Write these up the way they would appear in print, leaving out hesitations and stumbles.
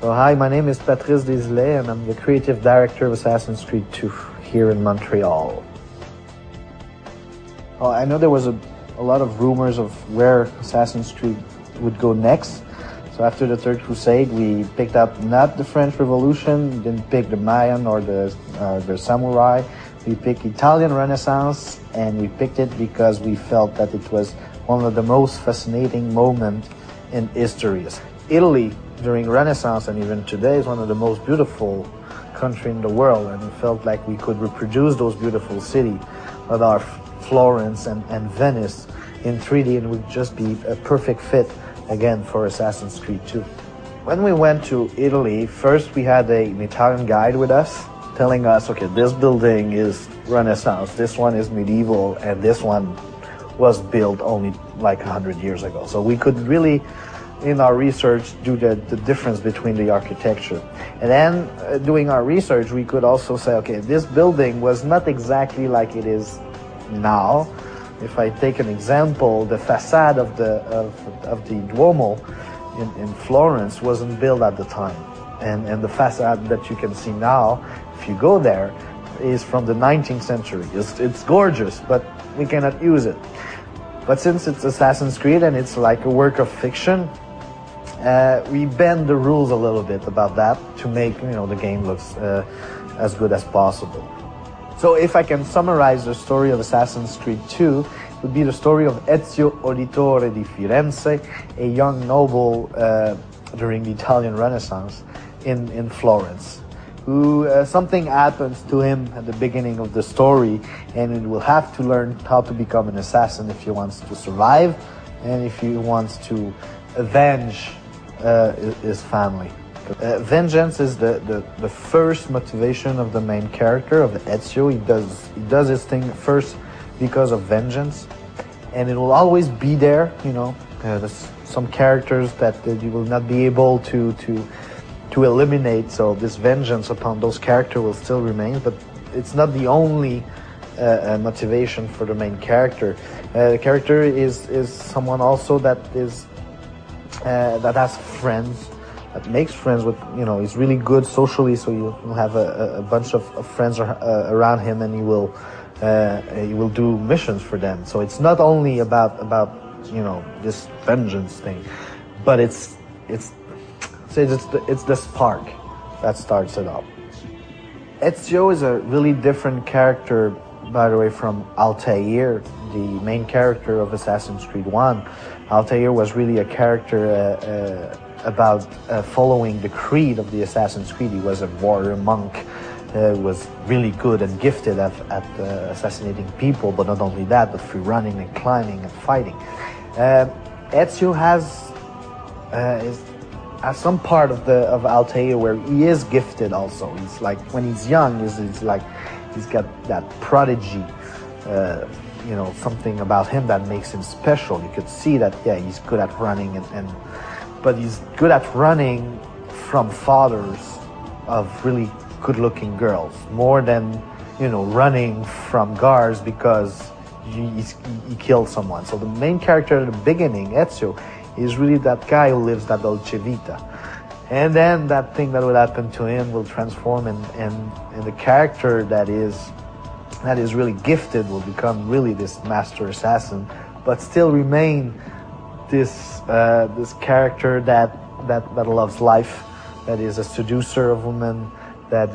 So hi, my name is Patrice Desilets and I'm the creative director of Assassin's Creed 2 here in Montreal. Well, I know there was a lot of rumors of where Assassin's Creed would go next. So after the Third Crusade, we picked up not the French Revolution, didn't pick the Mayan or the Samurai. We picked Italian Renaissance, and we picked it because we felt that it was one of the most fascinating moments in history. Italy during Renaissance and even today is one of the most beautiful countries in the world, and we felt like we could reproduce those beautiful cities with our Florence and Venice in 3D, and would just be a perfect fit again for Assassin's Creed 2. When we went to Italy, first we had an Italian guide with us telling us, okay, this building is Renaissance, this one is medieval, and this one was built only like 100 years ago. So we could really, in our research, do the difference between the architecture. And then doing our research, we could also say, okay, this building was not exactly like it is now. If I take an example, the facade of the Duomo in Florence wasn't built at the time. And the facade that you can see now, if you go there, is from the 19th century. It's gorgeous, but we cannot use it. But since it's Assassin's Creed and it's like a work of fiction, we bend the rules a little bit about that to make the game looks as good as possible. So if I can summarize the story of Assassin's Creed 2, it would be the story of Ezio Auditore di Firenze, a young noble during the Italian Renaissance in Florence, who something happens to him at the beginning of the story, and he will have to learn how to become an assassin if he wants to survive and if he wants to avenge his family. Vengeance is the first motivation of the main character, of Ezio. He does his thing first because of vengeance, and it will always be there. There's some characters that you will not be able to eliminate, so this vengeance upon those characters will still remain, but it's not the only motivation for the main character. The character is someone also that has friends, that makes friends with, he's really good socially, so you'll have a bunch of friends around him, and he will do missions for them. So it's not only about this vengeance thing, but it's the spark that starts it up. Ezio is a really different character, by the way, from Altair, the main character of Assassin's Creed 1. Altair was really a character about following the creed of the Assassin's Creed. He was a warrior monk, was really good and gifted at assassinating people, but not only that, but through running and climbing and fighting. Ezio has some part of Altair where he is gifted also. He's like, when he's young, he's got that prodigy, something about him that makes him special. You could see that, yeah, he's good at running, but he's good at running from fathers of really good-looking girls, more than, running from guards because he killed someone. So the main character at the beginning, Ezio, is really that guy who lives that dolce vita. And then that thing that will happen to him will transform, and the character that is really gifted will become really this master assassin, but still remain this character that loves life, that is a seducer of women, that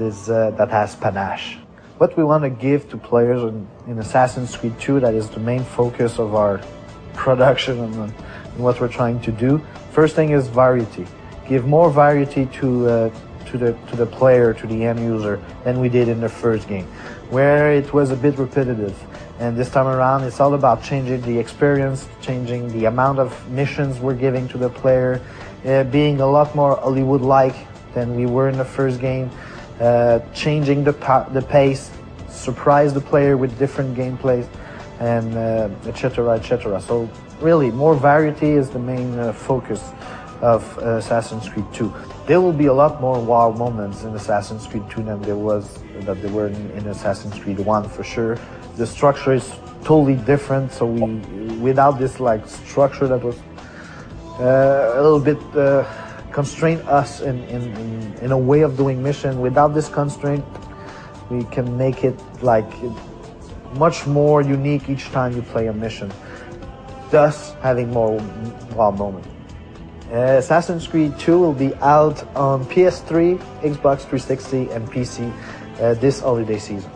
has panache. What we want to give to players in Assassin's Creed 2, that is the main focus of our production and what we're trying to do. First thing is variety. Give more variety to the player, to the end user, than we did in the first game, where it was a bit repetitive. And this time around, it's all about changing the experience, changing the amount of missions we're giving to the player, being a lot more Hollywood-like than we were in the first game, changing the pace, surprise the player with different gameplays, and etc., etc. So really, more variety is the main focus of Assassin's Creed 2. There will be a lot more wow moments in Assassin's Creed 2 than there were in Assassin's Creed 1 for sure. The structure is totally different, so without this structure that was a little bit constrain us in a way of doing mission. Without this constraint, we can make it like much more unique each time you play a mission, thus having more wow moment. Assassin's Creed 2 will be out on PS3, Xbox 360, and PC this holiday season.